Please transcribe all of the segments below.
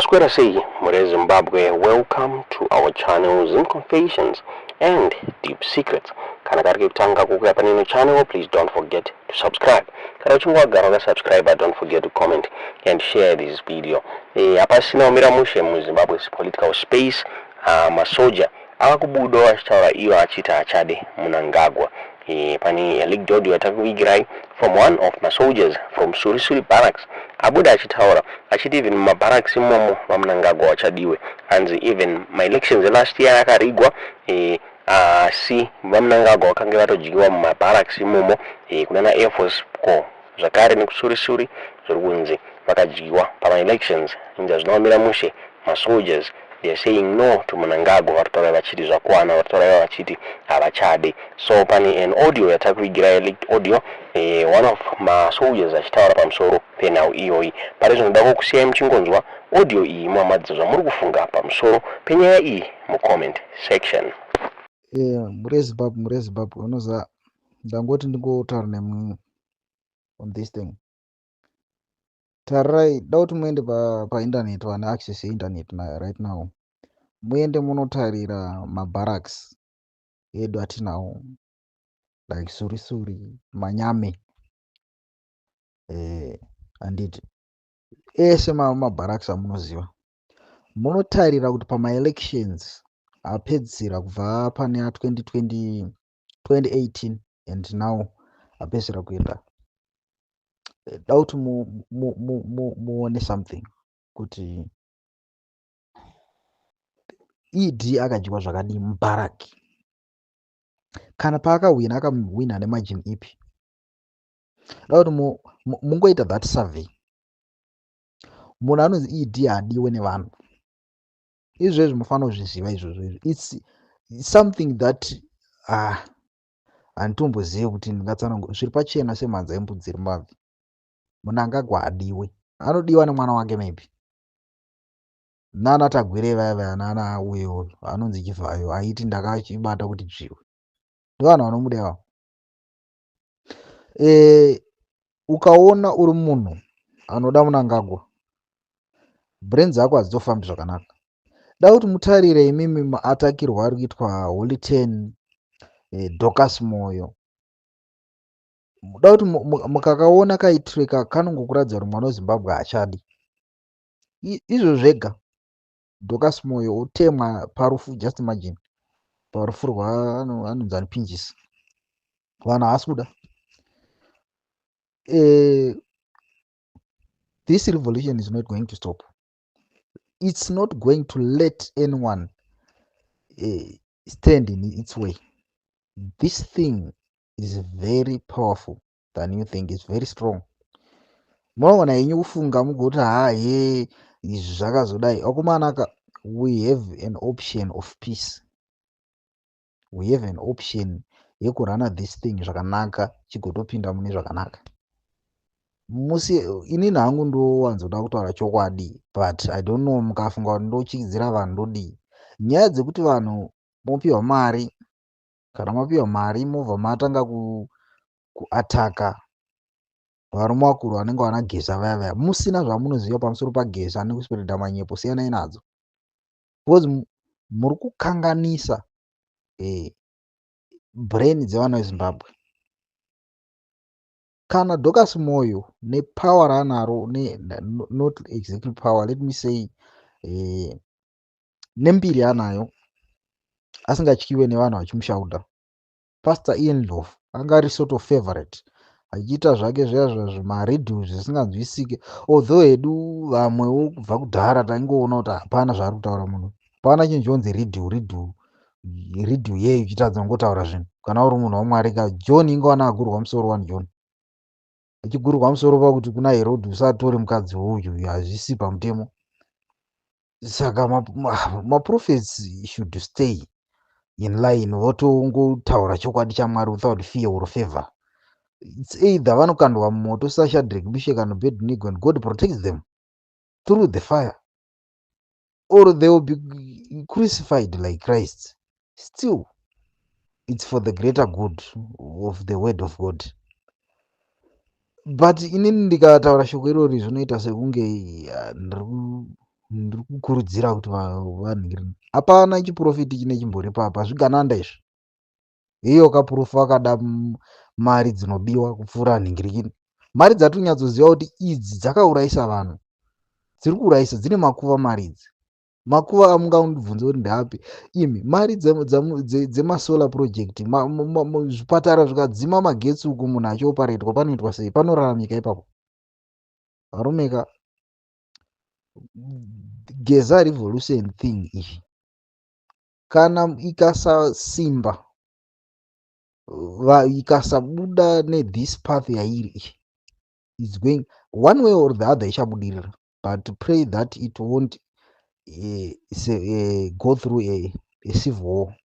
Masquera say, Mure Zimbabwe, welcome to our channel Zim Confessions and Deep Secrets. Kana kariki kutanga kukuya panino channel, please don't forget to subscribe. Kana uchungwa gara subscribe, don't forget to comment and share this video. Hapa sina umira mushe mu Zimbabwe's political space, masoja akakubudo achitaura iyo achita achade Mnangagwa. Pani leaked audio atakuigirai from one of my soldiers from Surisuri barracks. Abuda achitaura achiti even my barracks imomo wa Mnangagwa achadiwe, and even my elections last year akarigwa si Mnangagwa wakange vatojiwa mu barracks imomo kunana Air Force ko zvakare nekusurisuri zvikunzi vakajiwa pama elections inja zvinomira mushe ma soldiers. They are saying no to Mnangagwa varitaura vachiti zvakwana, varitaura vachiti havachade. So pani an audio yatakuigira leaked audio one of my soldiers achitaura pamusoro penhau iyoyi. Pari zvinoda kusiyai muchingonzwa audio iyi muhamadzwa zvamuri kufunga pamusoro penyaya iyi mucomment section. Mure Zimbabwe unoza ndangoti ndingotaura nemu on this thing. Tarirai, dauti muende pa internet, vane access internet right now. Muende munotarira mabarracks edu atinawo like Surisuri, Manyame, anditi ese mabarracks amunoziva. Munotarira kuti pama elections apedzisira kubva pane 2018 and now apedzisira kuenda. Dauti muone something kuti ED akadyiwa zvakadii mubaraki. Kana paakawina akawina nemargin ipi. Dauti mungoita that survey. Munhu anonzi ED hadiwe nevanhu. Izvezvi mufanira kuzviziva izvozvo. It's something that handitombozivi kuti ndingatsanangura. Zviri pachena semhanza yembudzi iri mumabvi. Mnangagwa hadiwe. Anodiwa nemwana wake maybe. Nana Tagwire vaya nana uyo anonzi Chivhayo aiti ndakachibata kuti dzviwe. Ndivanhu vanomudeva. Ukaona uri munhu anoda Mnangagwa, brain dzako hadzitofambi zvakanaka. Da kuti mutarire imimi maatakirwa ari kuitwa Holy Ten, Dorcas Moyo. Da kuti mukakaona kaitreka kanongokuradza kuti mwana weZimbabwe haachadi. Izvo zvega. Dorcas Moyo utemwa parufu, just imagine. Parufu rwaanonzi anopinjisa. Vanhu havasi kuda. This revolution is not going to stop. It's not going to let anyone stand in its way. This thing is very powerful than you think. It's very strong. Munoona yenyu kufunga mugoti izvi zvakazodai. Okumanaka, we have an option of peace. We have an option yekurana this thing zvakanaka chigotopinda mune zvakanaka. Inini hangu ndowanzoda kutaura chokwadi, but I don't know mukafunga kuti ndochidzira vanhu ndodii. Nyaya dzekuti vanhu mopiwa mari, kana mapiwa mari mobva matanga kuataka varume vakuru vanenge vana Geza vaya musina zvamunoziva pamusoro paGeza nekuspreada manyepo siyanai nadzo. Because muri kukanganisa brain dzevana veZimbabwe. Kana Dorcas Moyo nepower raanaro, not executive power, let me say nembiri anayo, asingatyiwe nevanhu vachimushaudha. Pastor Ian Love anga ari sort of favorite, achiita zvake zviya zvimariddles zvisinganzwisike. Although hedu vamwewo kubva kudhara taingoona kuti hapana zvaari kutaura munhu. Hapana chinjonzi riddle yeyo ichitadza kungotaura zvinhu. Kana uri munhu waMwari ka John ingowana agurwa musoro wani John. Achigurwa musoro pakuti kuna Herod usatori mukadzi uyu, hazvisi pamutemo. Saka maprophets should stay in line, votongotaura chokwadi chaMwari without fear or favor. It's either vanokandwa mumoto saShadrach, Meshach and Abednego and God protects them through the fire, or they will be crucified like Christ. Still, it's for the greater good of the word of God. But inini ndikataura shoko irori zvinoita sekunge ndiri ndiri kukurudzira kuti vanhu hapana chiprofiti chine chimbori papa zvigananda izvi. Iyo kapurufu akada mari dzinobiwa kupfuura nhingirikini. Mari dzatonyatsоziva kuti idzi dzakaurayisa vanhu, dziri kuurayisa, dzine makuva mari idzi. Makuva amungandibvunze kuti ndeapi? Imi mari dzemasolar project, zvipatara zvikadzima magetsi uku munhu achioparetwa panoitwa sei? Panoraramika ipapo? Varomeka, geza revolution thing iyi kana ikasasimba, ikasabuda nethis path yairi iyi, it's going one way or the other ichabudirira, but pray that it won't go through a civil war.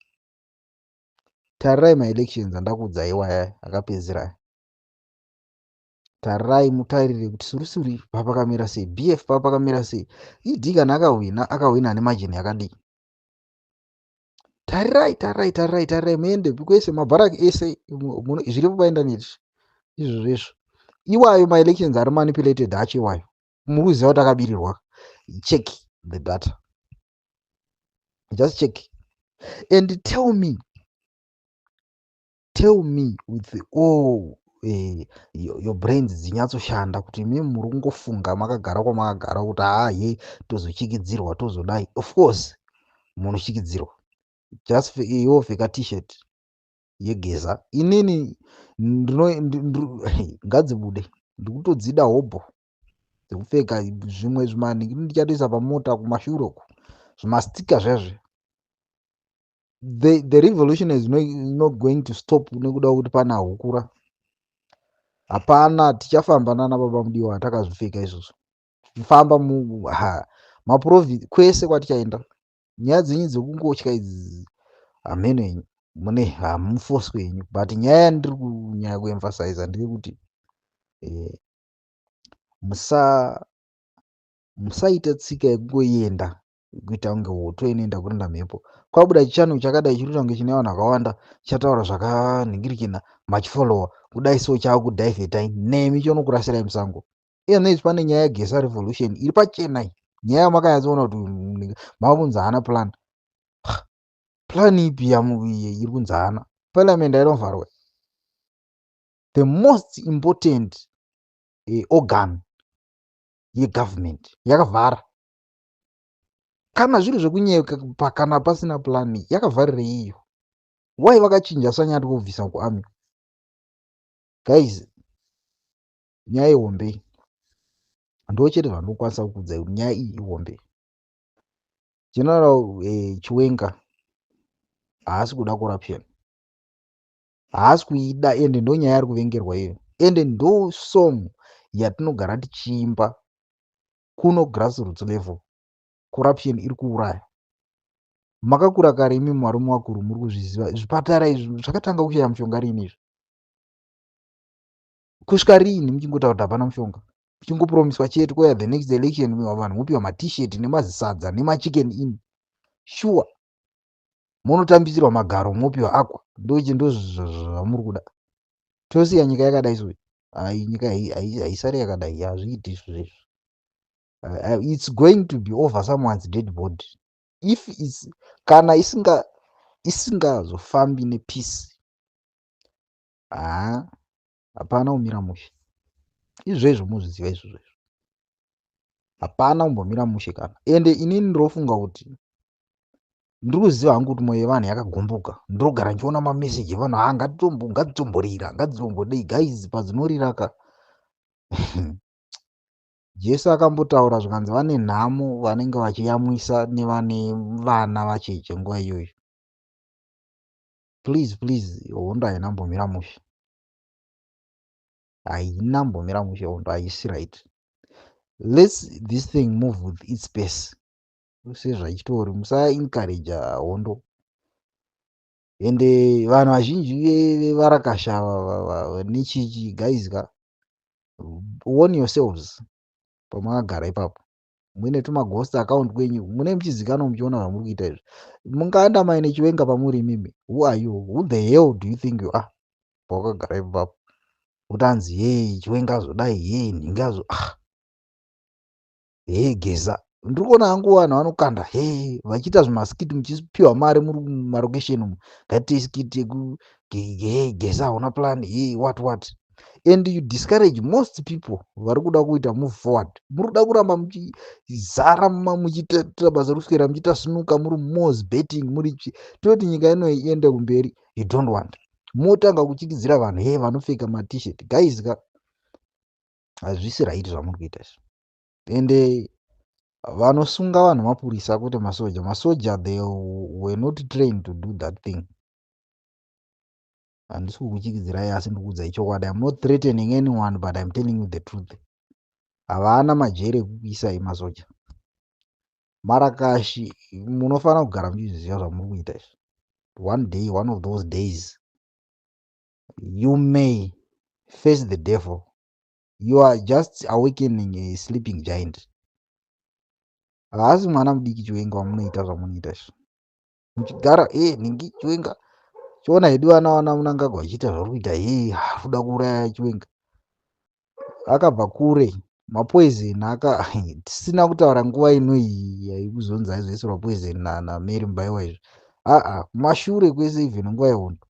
Tarirai maelections andakuudzai iwaya akapedzera. Tarirai mutarire kuti surisuri papakamira sei, BF papakamira sei, ED kana akahwina nemajini yakadii. Tarirai muende kwese mabharaki ese zviri paindaneti izvo zvezvo. Iwayo maelections ari manipulated acho iwayo. Muri kuziva kuti akabirirwa. Check the data. Just check. And tell me with all your brains dzinyatsoshanda kuti mimi muri kungofunga makagara kwamakagara kuti ye tozochikidzirwa tozodai. Of course munochikidzirwa. Just yopfeka t-shirt yegeza. Inini ngadzibude, ndikutodzida hobho dzekupfeka zvimwe zvimani ndichatoisa pamota kumashure uku, zvimastika zvezve. The revolution is not going to stop nekuda kuti pana hukura. Hapana, tichafamba nana baba mudiwa takazvipfeka izvozvo. Tifamba maprovinsi kwese kwatichaenda. Nyaya dzenyu dzekungotya idzi hameno henyu mune hamufoswe henyu, but nyaya yandiri kunyanya kuemphasize ndiri kuti musaita tsika yekungoenda kuita kunge hoto inoenda kurinda mhepo. Kwabuda chichano chakadai chiri kuita kunge chine vanhu vakawanda, chataura zvakanhingirikina, machifollowa kudai so chaakudhaivhetai, nemi chonokurasirai musango. Iyezve pane nyaya yegesa revolution iri pachena iyi. Nyaya yamakanyatsoona kuti makunzi haana plan. Plan ipi iri kunzi haana? Parliament inovharwa. The most important organ yegovernment yakavhara. Kana zviri zvekunyeka kana pasina plani yakavharirei iyo? Why vakachinja sanyati kubvisa kuarmy? Guys, nyaya ihombe. Ndochete vandokwanisa kukuudzai kuti nyaya iyi ihombe. General Chiwenga haasi kuda corruption, haasi kuida, ende ndo nyaya ari kuvengerwa iyo, ende ndo song yatinogara tichiimba kuno grassroots level. Corruption iri kuuraya. Makakura kare imi marume wakuru muri kuzviziva. Zvipatara izvi zvakatanga kushaya mushonga rini izvi? Kusvika rini muchingotaura kuti hapana mushonga? Muchingopromiswa chete kwaya the next election vanhu mupiwa maT-shirt nemazisadza nemachicken in. Sure. Munotambisirwa magaro mopiwa akwa. Ndozvamuri kuda. Tosiya nyika yakadai so. Nyika haisari yakadai, hazviiti izvozvo. It's going to be over someone's dead body. If kana isingazofambi nepeace, hapana umira mushe. Izvezvo muzviziva izvozvo. Hapana umbomira mushe kana. Ende inini ndirofunga kuti ndiri kuziva hangu kuti mwoyo yevanhu yakagomboka. Ndinogara ndichiona mameseji evanhu ngadzitomborira, ngadzitombodei. Guys, padzinoririraka Jesu akambotaura zvikanzi vane nhamo vanenge vachiyamwisa nevane vana vacheche nguva iyoyo. Please, hondo haina mbomira mushe. Haina mbomira mushe hondo, haisi right. Let's this thing move with its pace. Sezvachitori, musa-encourage hondo. Ende vanhu vazhinji varakasha nechichi, guys, warn yourselves pamakagara ipapo. Muine tumaghost account kwenyu, mune muchizikana muchiona zvamuri kuita izvi. Mungaanda maine Chiwenga pamuri mimi. Who are you? Who the hell do you think you are? Pakagara ipapo. Utanzi Chiwenga azodai, nhingi geza. ndiri kuona hangu vanhu vanokanda he vachiita zvimaskiti muchipiwa mari muri mumarokesheni umu ngatiite skiti yekugesa hauna plan he what and you discourage most people vari kuda kuita move forward. Muri kuda kuramba muchizara muchiita basa rekuswera muchiita sinuka muri mos betting muri toti nyika ino iende kumberi. You don't want motanga kuchikidzira vanhu he vanopfeka matshirt guys ka hazvisi right zvamuri kuita izvo. Ende vanosunga vanhu mapurisa kuti masoja they were not trained to do that thing. Handisi kukuchikidzirai asi ndikuudzai chokwadi. I'm not threatening anyone but I'm telling you the truth. Havana majere ekukuisai masoja. Marakashi munofanira kugara muchizviziva zvamuri kuita izvi. One day, one of those days, you may face the devil. You are just awakening a sleeping giant. Haasi mwana mudiki Chiwenga wamunoita zvamunoita izvi. Muchigara ningi Chiwenga chiona hedu vana Mnangagwa achiita zvari kuita kuda kuuraya Chiwenga. Akabva kure mapoison tisina kutaura nguva ino iyi yaikuzonzi aizoisirwa poison naMary Mbaiwa izvi. Kumashure kwese even nguva yehondo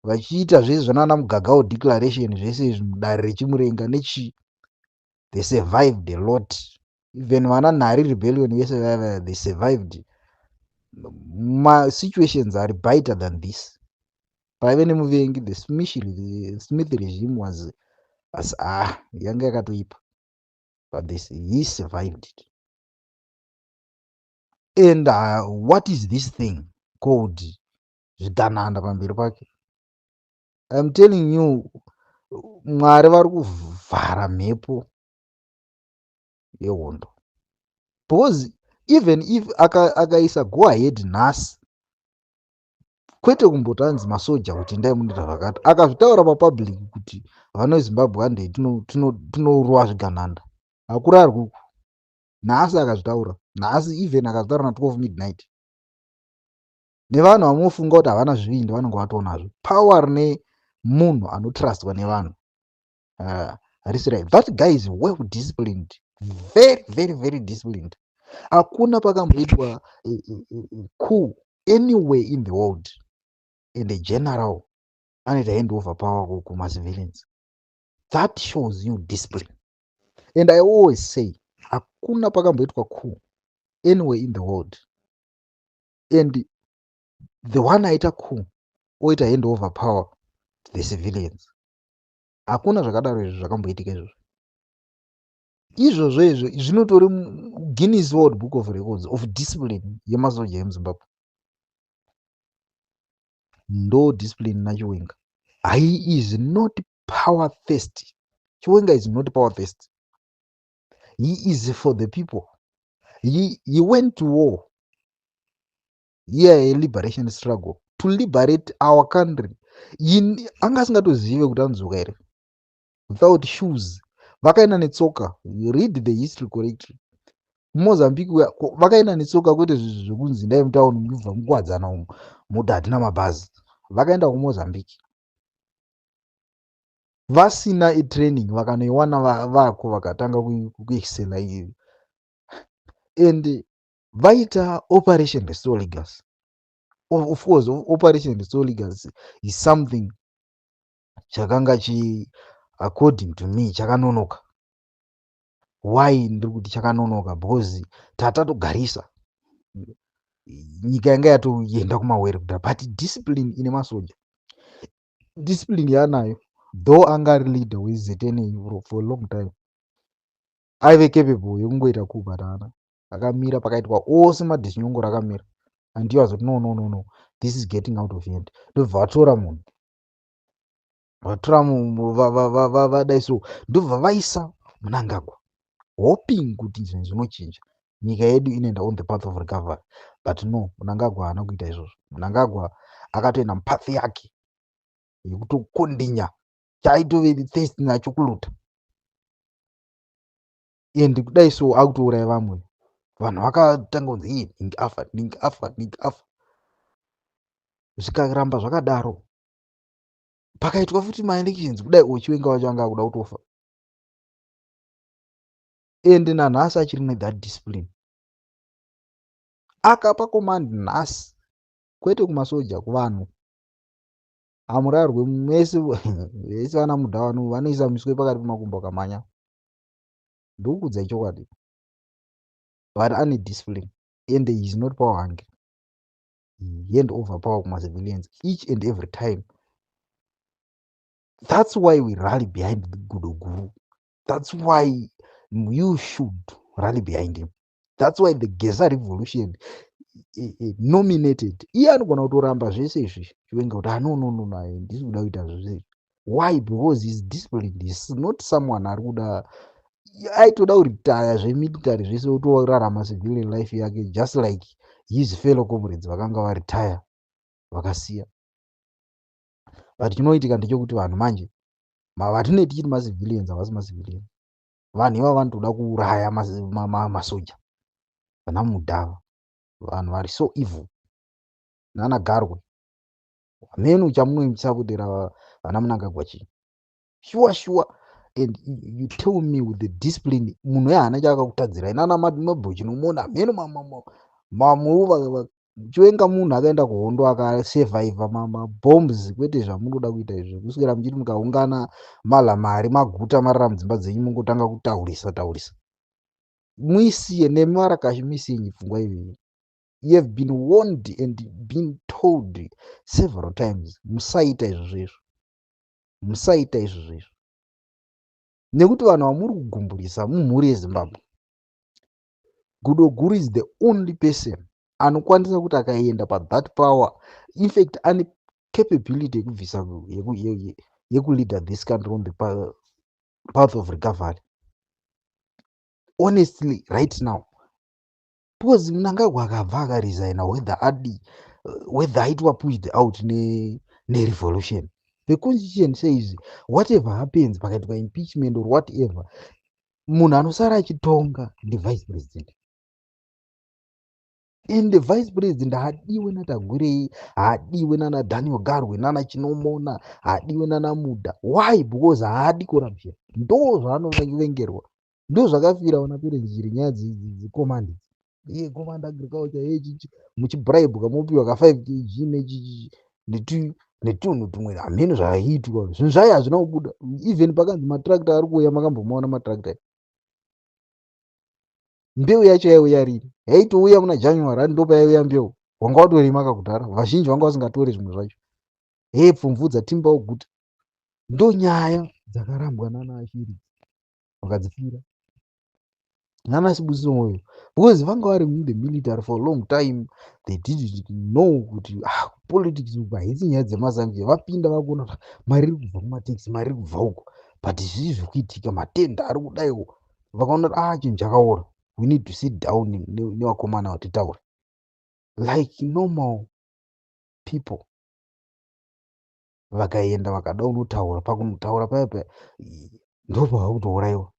vachiita zvese zvonana Mugagao declaration zvese izvi mudare rechimurenga nechi they survived a lot. Even vana Nhari rebellion vese vaiva they survived situations are brighter than this. Paive nemuvengi the Smith regime was yanga yakatoipa but he survived it. And what is this thing called zvidananda pamberi pake? I'm telling you, Mwari vari kuvhara mhepo yehondo. Because even if akaisa go ahead nhasi kwete kumbotanzi masoja kuti endai munoita zvakati, akazvitaura papublic kuti vana veZimbabwe handei tinorwa zvigananda, hakuri ari kuku. Nhasi akazvitaura, nhasi even akazvitaura na12 midnight. Nevanhu vamofunga kuti havana zvivindi vanenge vatonazvo. Power rine munhu anotrustwa nevanhu harisi right. That guy is well disciplined, very very very disciplined. Hakuna pakamboitwa coup anywhere in the world and a general anoita hand over power kumacivilians. That shows you discipline. And I always say hakuna pakamboitwa coup anywhere in the world and the one aita coup oita hand over power to the civilians. Hakuna zvakadaro izvo zvakamboitika izvozvo. Izvozvo izvo zvinotori Guinness World Book of Records of discipline yemasoja emuZimbabwe. Ndo discipline naChiwenga. He is not power thirsty. Chiwenga is not power thirsty. He is for the people. He went to war. A liberation struggle to liberate our country. Anga asingatozive kuti anodzoka here without shoes. Vakaenda netsoka. Read the history correctly. Mozambique vakaenda netsoka kwete zvekunzi ndai mutauni mubva mukwadzana umu moti hatina mabhazi. Vakaenda kuMozambique vasina training vakanoiwana vako vakatanga kuexcela iyi. And vaita operation restore legacy. Of course operation restore legacy is something chakanga according to me chakanonoka. Why ndiri kuti chakanonoka? Because tatatogarisa nyika yanga yatoenda kumawere kudhara. But discipline ine masoja, discipline yaanayo, though anga ari leader weZNU for a long time, aive capable yekungoita coup but haana. Akamira pakaitwa ose madhisinyongoro akamira andiyo azoti no this is getting out of hand. Ndobva vatora munhu vadai so ndobva vaisa Mnangagwa hoping kuti zvinhu zvinochinja nyika yedu inoenda on the path of recovery. But no, Mnangagwa haana kuita izvozvo. Mnangagwa akatoenda mupathi yake yekutokondinya chaitove thirst nacho kuluta. And kudai so akutouraya vamwe vanhu vakatanga kunzi ningi afa. Zvikaramba zvakadaro pakaitwa futi maelections kudai Chiwenga wacho anga akuda kutofa. and nanhasi achiri nethat discipline. Akapa command nhasi, kwete kumasoja, kuvanhu. Hamurarwe mese vese vana mudha vano vanoisa miswe pakati pemakumbo akamhanya. Ndokudza chokwadi. But ane discipline and he is not power hungry. He hand over power kuma civilians each and every time. That's why we rally behind the Guru. That's why you should rally behind him. That's why the Geza revolution nominated iye anogona kutoramba zvese izvi chivenga kuti no ndisi kuda kuita zvese. Why? Because he's disciplined. He's not someone ari kuda aitoda kuritaya zvemilitary zvese otorarama civilian life yake just like his fellow comrades vakanga varitaya vakasiya. But chinoitika ndechekuti vanhu manje vatinei tichiti macivilians havasi macivilians. Vanhu ivava vanotoda kuuraya masoja vana mudhava, vanhu vari so evil. Nana Garwe hameno chamunomusapotera vana Mnangagwa. Sure. And you tell me with the discipline munhu haana chakakutadzirai. Nana Mabhuchi nomona hameno mamuva chivenga munhu akaenda kuhondo akasurvive mabombs, kwete zvamunoda kuita izvo kuswera muchiti mukaungana malamari maguta marara mudzimba dzenyu mungotanga kutaurisa. Muisiye nemarakashi muisiye pfungwa iyoyo. You have been warned and been told several times musaita izvo nekuti vanhu vamuri kugumburisa mumhuri yeZimbabwe. Guru is the only person anokwanisa kuti akaenda pathat power, in fact ane capability yekubvisa yekuleader this country on the path of recovery. Honestly, right now, because Mnangagwa akabva akaresigna whether aitwa pushed out nerevolution. The constitution says whatever happens pakaitwa impeachment or whatever, munhu anosara achitonga vice president. And the vice president haadiwe naTagurei, haadiwe nana Daniel Garwe, nana Chinomona, haadiwe nana Muda. Why? Because haadi corruption. Ndo zvaanovengerwa. Ndo zvakafira vanapere njiri nyaya dzecommand. Command agriculture muchibribe kamopiwa ka5 kg netunhu tumwe hameno zvaiitwa. Zvinhu zvayo hazvina kubuda. Even pakanzi matractor ari kuuya, makambomaona matractor. Mbeu yacho yaiuya rini? Yaitouya muna January, ndo payaiuya mbeu. Wanga watorima kakudhara. Vazhinji vanga vasingatori zvimwe zvacho. Pfumvu dzatimba uguta. Ndo nyaya dzakarambwa nana Ashiri vakadzifira. Nana Sibusiso Moyo. Because vanga vari in the military for a long time. They didn't know kuti politics haisi nyaya dzemazambia. Vapinda vakuona mari iri kubva kumateksi, mari iri kubva uko. But zvizvi zviri kuitika, matenda ari kudaiwo. Vakaona chinhu chakaora. We need to sit down nevakomana vatitaure like normal people. Vakaenda vakada unotaura, pakunotaura paya ndo pavakutouraiwa.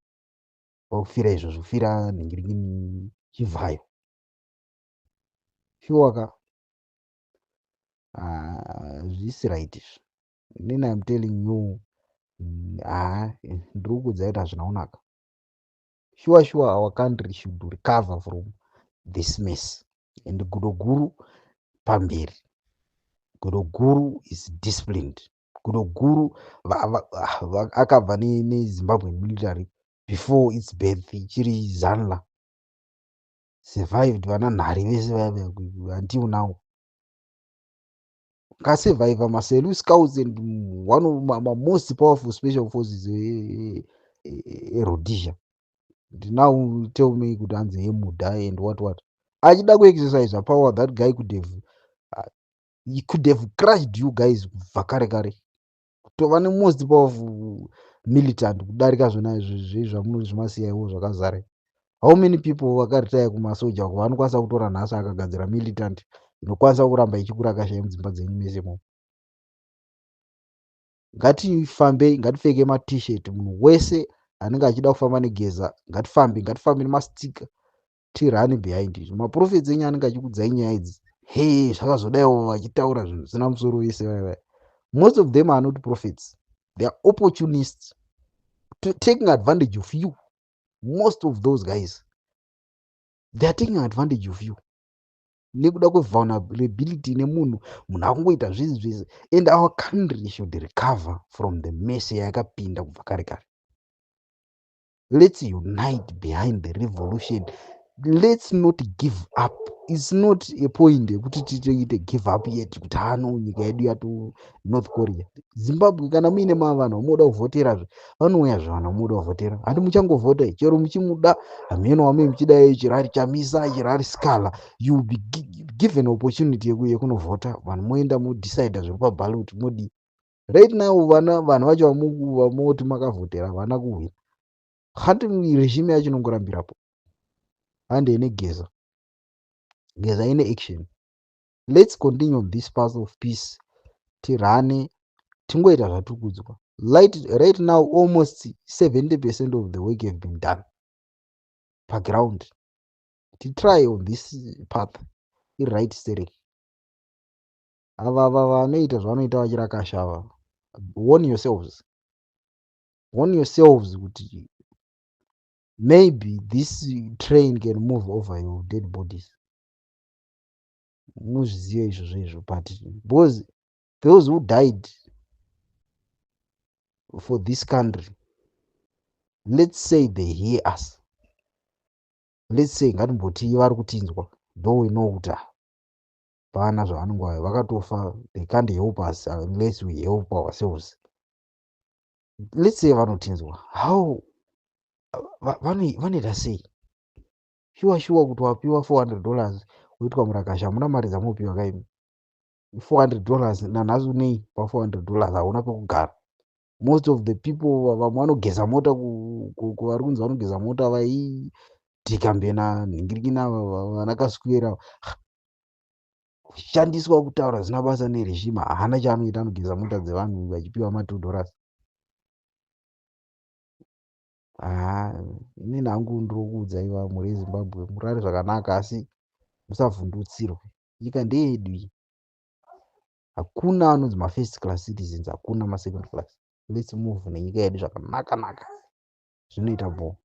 Vakufira izvo zvofira nhingirini chivhayo. Shuwaka zvisi right izvi. Then I'm telling you, ndiri kudzaita zvinaunaka. Sure, our country should recover from this mess. And Guru pamberi. Guru is disciplined. Guru akabva neZimbabwe military before its birth, ichiri Zanla. Survived vana nhare vese until now. Kasurvive Marcelu Scouts and one of my most powerful special forces Rhodesia. Now tell me good answer him would die and what achida kuexercise a power that guy could have crushed you guys vakarekare. Tova nemost powerful militant kudarika zvona izvi zvamunozvimasiyawo zvakazare. How many people vakaritaya kumasoja vanokwanisa kutora nhasi akagadzira militant inokwanisa kuramba ichikurakashai mudzimba dzenyu mese mo. Ngatifambei, ngatifeke t-shirt. Munhu wese anenge achida kufamba negeza ngatifambe nemastika, tirane behind it. Maprofits enyu anenge achikudzai nyaya idzi, zvakazodaiwo vachitaura zvinhu zvisina musoro wese. Most of them are not prophets. They are opportunists taking advantage of you. most of those guys they are taking advantage of you nekuda kwevulnerability nemunhu akungoita zvisi zvese, and our country should recover from the mess yakapinda kubva kare kare. Let's unite behind the revolution. Let's not give up. It's not a point yekuti titoite give up yet kuti nyika yedu yato North Korea. Zimbabwe kana muine vanhu vamunoda kuvhoterazve vanouya zvavanhu vamunoda kuvhotera, handi muchangovhota chero muchimuda hameno wame muchidai chirari chamisa chirari scala, you will be given opportunity yekunovhota, vanhu moenda modecide zvepaballot modi. Right now vanhu vacho vamoti makavhotera vana kuhwina, handi regime yacho inongorambirapo, handi ine geza ine action. Let's continue on this path of peace, tirane tingoita zvatukudzwa. Right now almost 70% of the work have been done paground. Try on this path right stereki. Ava vanoita zvavanoita vachirakashava, warn yourselves kuti maybe this train can move over your dead bodies. Muzvizive izvozvo, but because those who died for this country, let's say they hear us, let's say ngatimboti vari kutinzwa, though we know kuti pana zvavanenge vakatofa, they can't help us unless we help ourselves. Let's say vanotinzwa, how vanoita sei? Sure kuti wapiwa $400 woitwa murakasha, hamuna mari dzamunopiwa kaimi. $400 nanhasi unei pa$400 hauna pekugara. Most of the people vamwe vanogeza mota, kuvari kunzi vanogeza mota vaidhikambena nhingirikina vanakaswera shandiswa kutaura zina basa nereshima, haana chaanoita, anogeza mota dzevanhu vachipiwa ma$2. Ini nangu ndinokuudzai muri Zimbabwe, murare zvakanaka, asi musavhundutsirwe. Nyika ndeyedu iyi, hakuna anonzi mafirst class citizens, hakuna masecond class. Let's move nenyika yedu zvakanaka, zvinoita bo.